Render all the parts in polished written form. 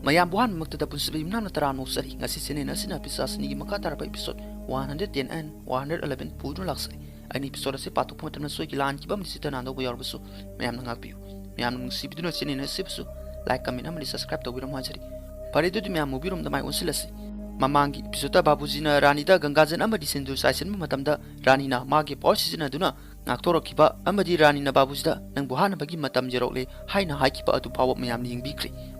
mayam buhan magtada punsibi imna tara no sari ngasi sene nasina Pishachini makata rapa episode 110 and 111 pudun laksai ani episode se patu point na soi kilan kibam disita nando go yarbusu mayam ngakpiu mayam nung sibiduna sene na sibsu like comment amali subscribe to biram hajari paridu tu mayam mobirum da mai unsilasi mamangi episode babuji na rani da gangajan amadi sendu saisin matamda rani na magi posisina duna ngaktorok kiba amadi rani na babuji da nang buhana bagi matam jerokle haina haikiba adu pawa mayam ni yingbi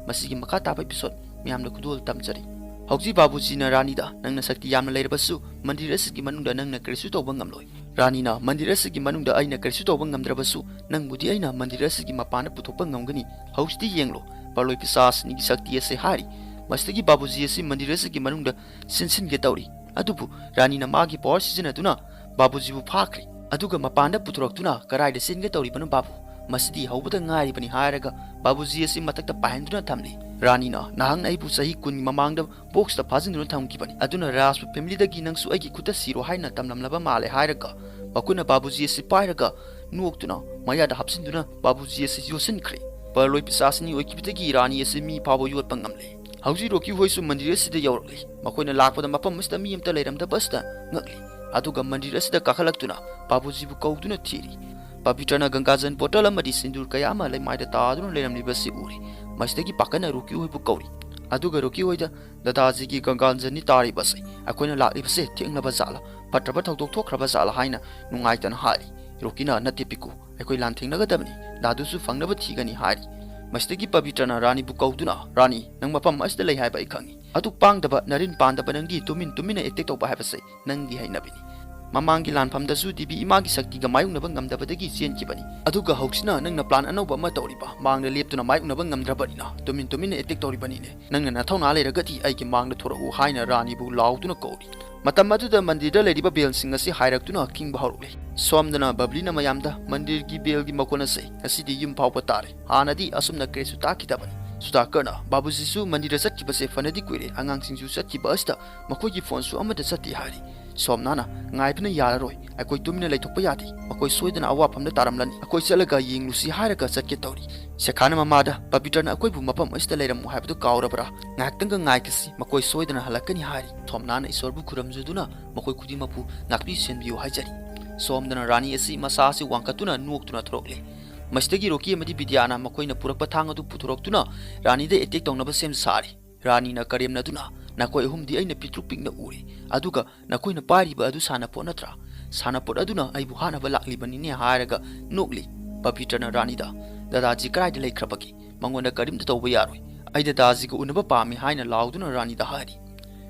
masigi makata ba episode mayam na kudul tamjari hauji babuji na rani da nang na sakti yamna leirabasu mandir asigi manungda nang na krisu to bangamloi rani na mandir asigi manungda aina krisu to bangamdrabasu nang budi aina mandir asigi mapana puthokpa ngamgani hausti yenglo baloi Pishachini gi sakti ase hari mastagi babuji ase mandir asigi manungda sinsin ge tawri adubu rani na magi power season aduna babuji bu phakri aduga mapanda puthroktuna karai de sin ge tawri banu babu masidi haubuda ngari bani hairaga babuji ase matakta pahenduna thamli rani na nahang ai bu sahi kun mamangda box ta phajinduna thamki bani aduna raspu family da gi nangsu ai gi kuta siro haina tamlamlaba male hairaga bakuna babuji ase pairaga nuoktuna maya da hapsinduna babuji ase yosin khri parloi Pishachini oi kibitagi rani ase mi pabo yot pangamle hauji roki hoisu mandir ase da yorli makoina lakpada mapam musta mi amta leiramda basta ngakli aduga mandir ase da kakhalaktuna babuji bu kauduna thiri Papitana gangajan bottle amadi sindur kaya ama lai maida taaduna leiramli basi uri mastagi pakana roki hoi bu kauri aduga roki hoida dadaji gi gangajan ni tari basai akoina lakli base thingna bazala patraba thoktok thokraba zala haina nungaitan hari rokina nati piku akoi lan thingna ga dabni dadusu fangnaba thigani hari mastagi Papitana rani bu kauduna rani nang mapam asda lai hai bai khangi adu pangdaba narin pandaba nangi tumina ektek to ba habasai nangi hainabini mamangi lanfam da su dibi imagi sakti ga mayung na bangam da badagi sien kibani aduga hoksina nangna plan anoba ma tawriba mangna leptuna mayung na bangam drabani na tumin etek tawribani ne nangna na thawna le ragati ai ki mangna thorahu haina rani bu lauduna kori matam adu da mandir da lediba bel singa si hairaktuna king bahorule somdana bablina mayamda mandir gi bel gi makona se asidi yum pawpa tare anadi asumna kresu ta kitabani Sudakana babuji su mandir sat ki base fanadi kuire angang singsu sat ki basta makoi gi phone su amada sati hari somnana ngaipna yararoi akoi tumina leithokpa yadi akoi soidana awapamda taramlani akoi chalaga yinglusi hairaga satke tawri sekhana mamada Papitana akoi bu mapam asta leiram haibdu kaurabra ngaktanga ngaikasi makoi soidana halakani hari thomnana isorbu khuramjuduna makoi kudimapu nakpi senbiu haijari somdana rani asi masasi wangkatuna nuoktuna throkle mastagi roki amadi bidyana makoina purakpa thang adu puthroktuna rani de etek tongnaba sem sari rani na karemna duna nakoi humdi aina pitruk pikna uri aduga nakoi na pari ba adu sana po natra sana po aduna ai buhana ba lakli bani ne hairaga nokli Papitana rani da dadaji krai de laikhrabaki mangona karim da tawba yaroi ai dadaji ko unaba pami haina lauduna rani da hari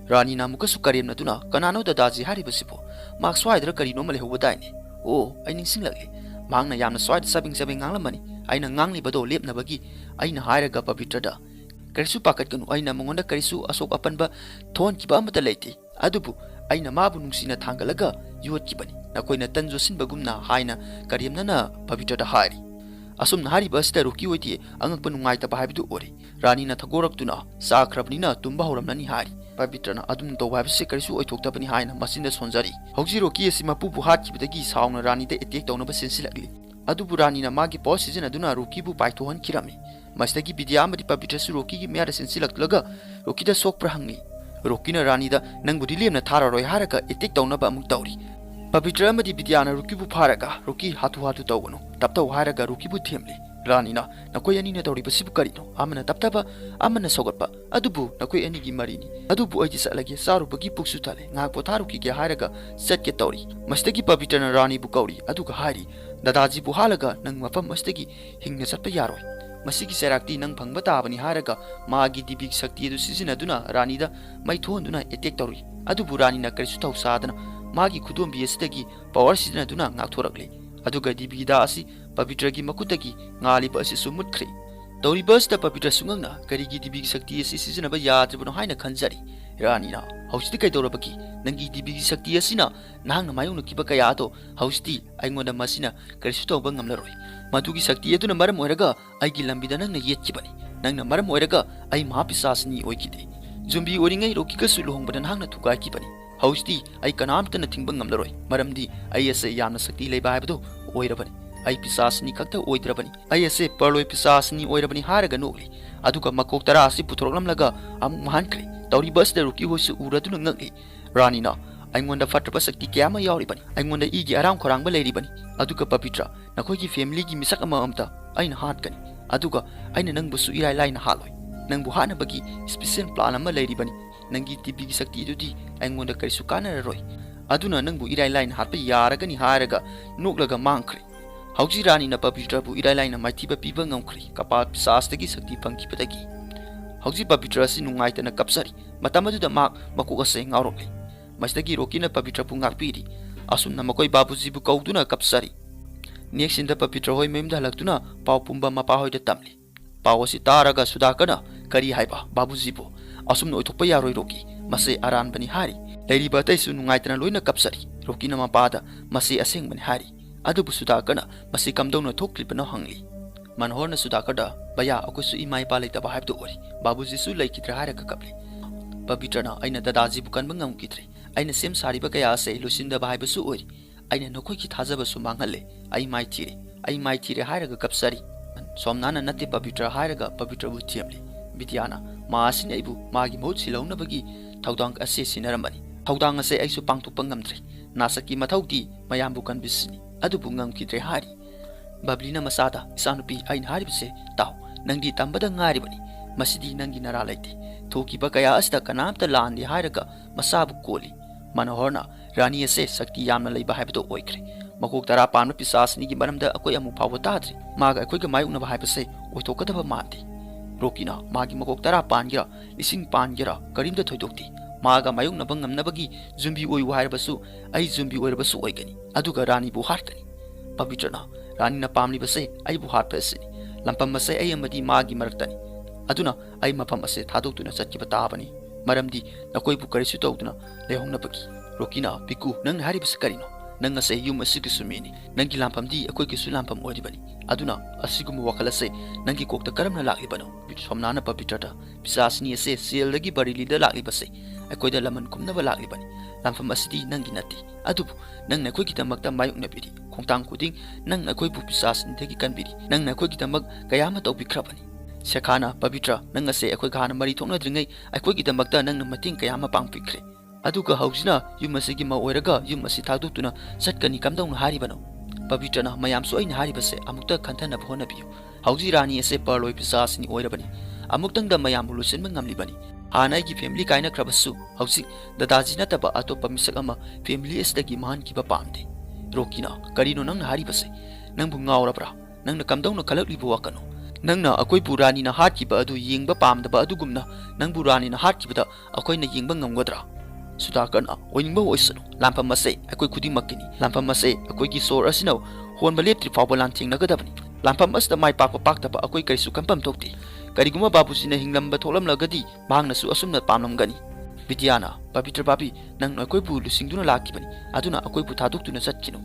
rani na muka su karemna duna kanano dadaji hari basipo mak swaidra kari no male hobadaine o ai ningsing lagli mangna yamna swaid sabing nganglamani aina ngangli bado lepna bagi aina hairaga Papitrada karisu pakat kanu aina mongonda karisu asok apanba thon kiba amata leiti adubu aina mabu nungsina thangalaga yot kibani nakoina tanjo sinbagumna haina kariamna na Papitrada hari asum hari basta roki woti angakpa nungai ta bahabidu ore rani na thagорактuna sakrabnina tumba horamnani hari Papitrana adum to wabse karisu oithoktabani haina masinda sonjari hauji roki asima pupu hat kibadagi sauna rani de etek tawnaba sensilagli adubu rani na magi pos season aduna roki bu paithohan kirami mastagi bidya amadi Papitrasu roki gi meara sensilaglaga roki da sok prahangi roki na rani da nangbudi lemna thararoi haraka etek tawnaba amuk tawri Papitra amadi bidyana roki bu pharaga roki hatu tawgano tapta haraga roki bu themli rani na nakoi ani na tawri basibu karino amana taptaba amana sogatpa adubu nakoi ani gi marini adubu aji salagi saru bagi puksu tale ngak potharu ki ge haraga setke tawri mastagi Papitra rani bu kauri aduga hari dadaji bu halaga nang mafam mastagi hingna satpa yaroi masigi serakti nang phangba tabani haraga magi dibik sakti edu sizina duna rani da maithon duna etek tawri adubu rani na karisu thau sadana magi khudom biesdagi power sizina duna ngak thorakle aduga dibida asi Papitragi makutagi ngali ba asi sumut khri tawri bus da Papitra sungangna karigi dibik sakti asi sizina ba yadribno haina khanjari rani na hausti kai dorabaki nangi dibik sakti asina nang mayung kiba kaya to hausti aingoda masina karisu to bangamlaroi madugi sakti eduna maram oiraga aigi lambida nangna yetkibani nangna maram oiraga ai Pishachini oikide zumbi oringai roki ka suluhongbadan hangna thukai kibani hausti ai kanamtana thingba ngamlaroi maramdi ai ase yamna sakti leiba haibdo oirabani ai pisasni kakta oidrabani ai ase parloi pisasni oirabani haraga nokli aduga makok tara asi puthoroklamlaga amuk mahankre tauri bus de ruki hoisu uraduna ngakli rani na aingonda fatraba sakti kyama yauribani aingonda igi aram khorangba leiribani aduga Pavitra nakhoi gi family gi misak ama amta aina hatkani aduga aina nangbusu irai laina haloi nangbu hana bagi special plan ama leiribani nangi tv gi sakti dudi aingonda karisu kana roi aduna nangbu irai laina hatpa yaragani haraga noklaga mangkhre hauji rani na Pavitra bu irai laina maithiba piba ngamkhre kapa pisastagi sakti pangkipatagi hauji Pavitra si nungaitana kapsari matamaduda mak makuk ase ngaurokli masdagi Rocky na Pavitra pu ngakpiri asunna makoi babuji bu kauduna kapsari next inda Pavitra hoi memda halaktuna pau pumba mapa hoi da tamli pau asi taraga sudakana kari haiba babuji bu asumna oithokpa yaroi Rocky mase aran bani hari leiri batai su nungaitana loina kapsari Rocky na mapada mase aseng bani hari adubu sudakana mase kamdona thoklibana hangli manhorna sudakada baya akusu imai pa leitaba haibdo ori babuji su leikitra haraka kapli Pavitra na aina dadaji bukan bangam kitre aina sem sari ba kaya ase lusinda bahai basu ori aina nokoi ki thajaba su manghale ai mai thire hairaga kapsari somnana nate Pavitra hairaga Pavitra bu thiamli bidyana ma asin aibu magi mohut silauna bagi thaudang ase sinaramani thaudang ase aisu pangthuk pangamtre nasaki mathauti mayam bukan bisni adu bungam kitre hari bablina masada isanupi aina haribse taw nangdi tambada ngari bani masidi nangi nara laiti thoki ba kaya asta kanamta landi hairaga masabu koli manohorna rani ase sakti yamna leiba haibdo oikre makok tara panma pisasni gi maramda akoi amu phawa tadri maga akoi ga mayukna haibase oitokadaba mati Rokina magi makok tara pangira lising pangira karimda thoidokti maga mayukna bangamna bagi zumbi oi wahirbasu ai zumbi oirbasu oigani aduga rani bu harkani Pavitra na rani na pamli base ai bu harpasini lampam base ai amadi magi maraktani aduna ai mafam ase thadokuna satkiba tabani maramdi nakoi bu karisu tawduna lehongna bagi Rokina piku nang hari bas karino nang ase yum asiki sumini nangi lampamdi akoi kisu lampam oribani aduna asigum wakalase nangi kokta karamna laklibano somnana Pavitra pisasni ase seldagi barili da laklibase akoi da laman kumna laklibani lampam asidi nangi nati adubu nang nakoi kitamakta mayukna biri khongtang kuding nang nakoi bu pisasni thegi kanbiri nang nakoi kitamak kayama tawbikrabani Sekhana Pavitra nang ase akoi gana mari thokna dringai akoi kidamakta nang mating kayama pangpikre aduga haujina yum asigi ma oiraga yum asi thadutuna satkani kamdong haribano Pavitra na mayam so aina haribase amukta khanthana bhona biyu hauji rani ase parloi pisasni oirabani amuktang da mayam lusin mangamli bani hanai gi family kaina krabasu hauji dadaji na taba atopa misak ama family estagi man ki ba pamde Rokina karino nang haribase nang bungaura bra nang kamdong no khalak libo wakano nangna akoi purani na hat ki ba adu yengba pamdaba adugumna nang burani na hat ki ba akoi na yengba ngamgodra Sudakana oiningba oisanu lampam mase akoi khudi makini lampam mase akoi gi sor asino honba leptri fawba lanthing nagadabani lampam asta mai pakpa paktaba akoi kaisu kampam tokti kariguma babusina hinglamba tholam lagadi mangna su asumna pamlamgani Vidyana Pavitra babi nang akoi bu lusingduna lakibani aduna akoi bu thaduktuna satkino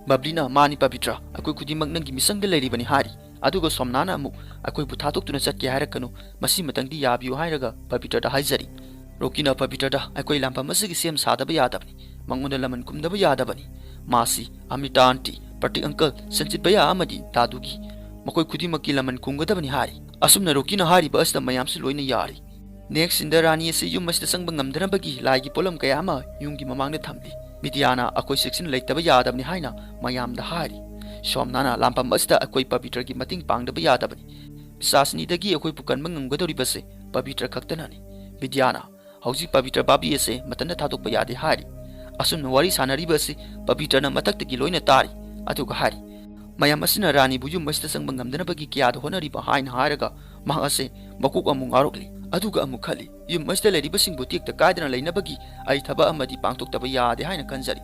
bablina mani Pavitra akoi khudi mak nangi misangda leiribani hari aduga somnana amu akoi bu thaduktuna satki hairakanu masi matangdi yabiyo hairaga Pavitra da haizari Rokina Pavitra da akoi lampam masigi sem sadaba yadabani mangunda laman kumdaba yadabani masi amita aunty party uncle sanchit baya amadi dadugi makoi khudi makki laman kungadabani hari asumna Rokina hari bas da mayam si loina yari next inda rani ase yum masda sangba ngamdana bagi lai gi polam kaya ama yungi mamangda thamli Vidyana akoi section leitaba yadabani haina mayam da hari somnana lampam masda akoi Pavitra gi mating pangdaba yadabani pisasni dagi akoi pukan mangamgadori base Pavitra khaktanani Vidyana hauji Pavitra babi ase matanda thadokpa yade hari asumna wari sanari base Pavitra na matakta gi loina tari atuga hari mayam asina rani bujum masta sangba ngamdana bagi kya do honari ba hain haraga ma ase makuk amung arokli aduga amu khali yum masta ledi basing butik ta kaidana leina bagi ai thaba amadi pangtok taba yade haina kanjari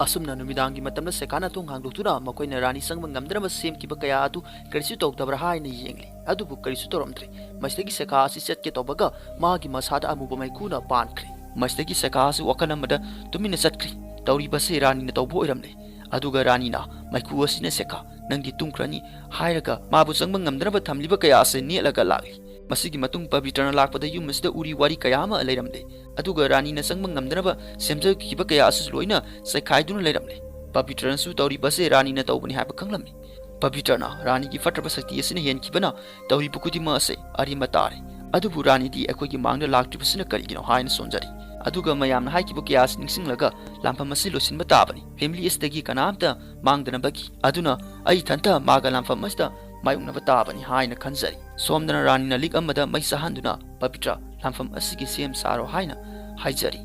asumna numidangi matamna sekana thong hangdoktura makoina rani sangba ngamdana ba sem ki ba kaya atu karisu toktabra haina yengli adubu karisu toromtre mastagi seka asi setke tobaga magi masada amu bamai kuna pankre mastagi seka asi wakanamada tumina satkri tauri base rani na tawbo iramle aduga rani na maiku asina seka nangdi tungkrani hairaga mabu sangba ngamdana ba thamliba kaya ase nelaga lagli masigi matung Pavitra na lakpada yum masda uri wari kaya ma leiramle aduga rani na sangba ngamdana ba semja kiba kaya asus loina sai khaiduna leiramle Pavitra tauri base Rani na taubani haba kanglami. Pavitra na Rani ki fatra basakti asina hen kibana tauri bukuti mase ari matare. Adubu Rani di ekoi mangda lakti basina karigino haina sonjari. Aduga mayamna haikibu kiyas ningsinglaga lampam asi losinba tabani. Family estagi kanamta mangdana bagi. Aduna ai thanta maga lampam asta mayungnaba tabani haina khanjari. Somdana Rani na lik amada mai sahanduna Pavitra lampam asigi sem saro haina haijari.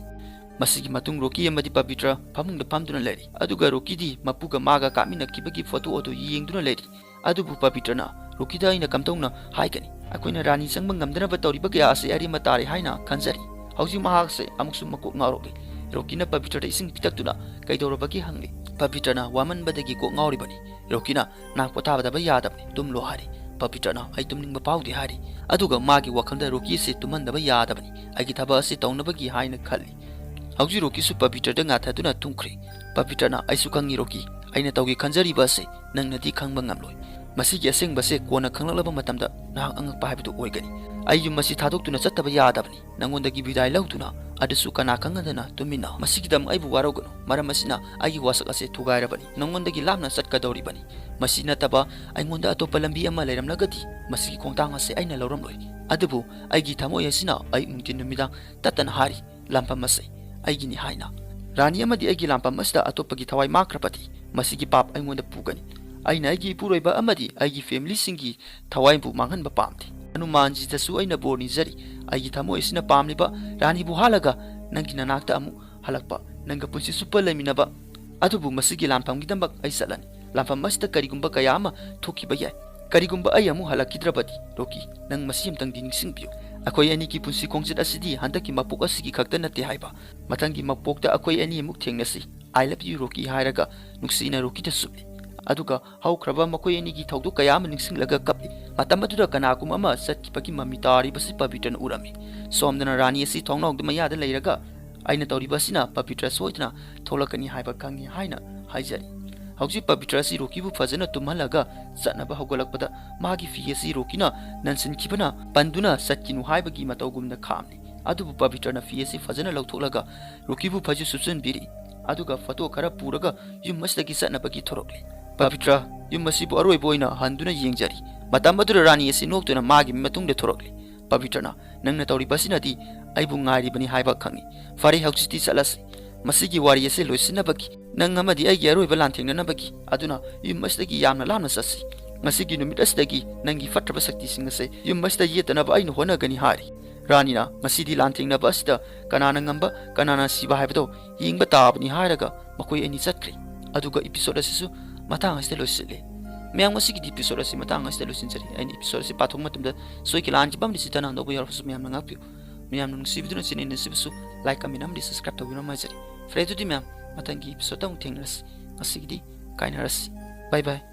Masigi matung Rocky amadi Pavitra pamungda pamduna leri. Aduga Rocky di mapuga maga kamina kibagi photo odo yengduna leri. Adubu Pavitra na Rocky da ina kamtongna haikani. Akoina Rani sangba ngamdana tauriba kaya ase ari matare haina khanjari. Hausi mahakse amuksu makok ngauroge. Rocky na Pavitra da ising pitaktuna kaidorabagi hangli. Pavitra na waman badagi kok ngauribani. Rocky na nakpotaba daba yadabni tumlo hari. Pavitra na ai tumningba paudi hari. Aduga magi wakhalda Rocky se tumandaba yadabani. Aigi thaba ase taunabagi haina khalli. Hausi Rocky su Pavitra da ngathaduna tungkhri. Pavitra na aisu khangi Rocky aina taugi khanjari base nangnadi khangba ngamloi. Masigi aseng base kona khanglaklaba matamda nahang angakpa habitu oigani. Ai yum masi thadoktuna chattaba yadabani. Nangondagi bidai lautuna adusu kana khangadana tumina. Masigidam aibu warogano. Maram asina aigi wasak ase thugairabani. Nangondagi lamna chatkadoribani. Masi nataba aingonda atopa lambi ama leiramlagadi masigi khongtang ase aina lauramloi. Adubu aigi thamoi asina ai ungtin numidang tatan hari lampam ase aigi ni haina. Rani amadi aigi lampam asda atopagi thawai makrapati masigi pap aingonda pugani. Aina aigi puroiba amadi aigi family singi thawai bu manghanba pamti. Anumanji tasu aina borni jari aigi thamoi asina pamliba Rani bu halaga nangi nanakta amu halakpa nanga punsi super leminaba. Adubu masigi lampam gidambak ai salani. Lampam masta karigumba kaya ama thokiba yai. Karigumba ay amu halakidrabadi Rocky nang masim tang diningsingpyo. Akoy ani ki punsi kongsit asidi handaki mapok asigi khakta nate haiba. Matangi mapokta akoy ani amuk thengnasi. I love you Rocky hairaga nuksina Rocky ta subli. Aduga haukraba makoy ani ki thawdu kaya ama ningsinglaga kapli. Matam aduda kanakum ama satkipaki mamitari basi Pavitra urami. Somdana Rani asi thongnawd mayada leiraga aina tawribasina Pavitra soitna tholakani haiba khangi haina haijari. Hausi Pavitra si Rocky bu fazana tumhalaga satnaba hogolakpada magi fi si Rocky na nansin kibana panduna satkinu haibagi matawgumna khamni. Adubu Pavitra na fi si fazana lautolaga Rocky bu phaju subsan biri. Aduga photo khara puraga yummasdagi satnabagi thorokli. Pavitra yummasibu aroi boina handuna yengjari. Matam adura Rani asi noktuna magi matungde thorokli. Pavitra na nangna tawribasina di aibu ngairibani haiba khangi. Fari hausi salasi. Masigi wari ase loisinabagi nang amadi aigi aroiba lanthengnanabagi aduna yummasdagi yamna lamna sasi. Masigi numit asdagi nangi fatraba sakti singase yummasda yetanaba ainu honagani hari. Rani na masidi lanthengnaba asida kanana ngamba kanana siba haibado yingba tabani hairaga makoi ani chatkri. Aduga episode asisu matang asde loisile. Meyang masigi episode asi matang asde loisinjari. Ani episode asi pathong matumda soikilanji bamdi sitana ndobo yarfasu meyam ngapyo. Meyam nung sibiduna sinene sibisu like aminam di subscribe to wina majari. Fredo di ma'am, matangi episode ang tingnas. Asigi di, kain haras. Bye bye.